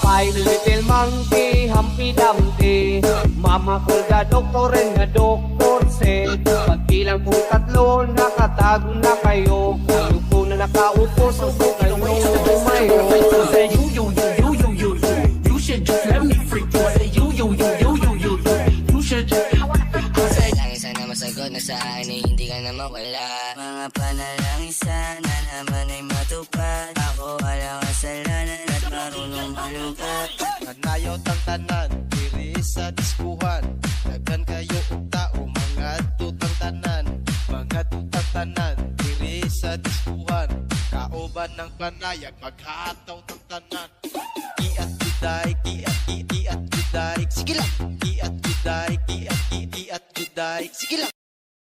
Five little monkey, Humpty Dumpty. Mama ko nga doktor nga doktor said, pagbilang kong tatlo, nakatago na kayo. Kayo po na nakaupo, subo kayo tumayo. Say you should just let me freak you. Say you should just. Panalangin sana masagot na sa akin ay hindi ka na mawala. Mga panalangin sana naman ay matupad. Ako walang kasalanan at marunong malugat. Kanayaw tang tanan, diri sa diskuhan. Daghan kayo og tao, mga tutang tanan. Mga tutang tanan, diri sa diskuhan. Kauban ng panayag, maghataw tang tanan. Kiat juday, kiat juday. Sige lang! Kiat juday, kiat juday. Sige lang!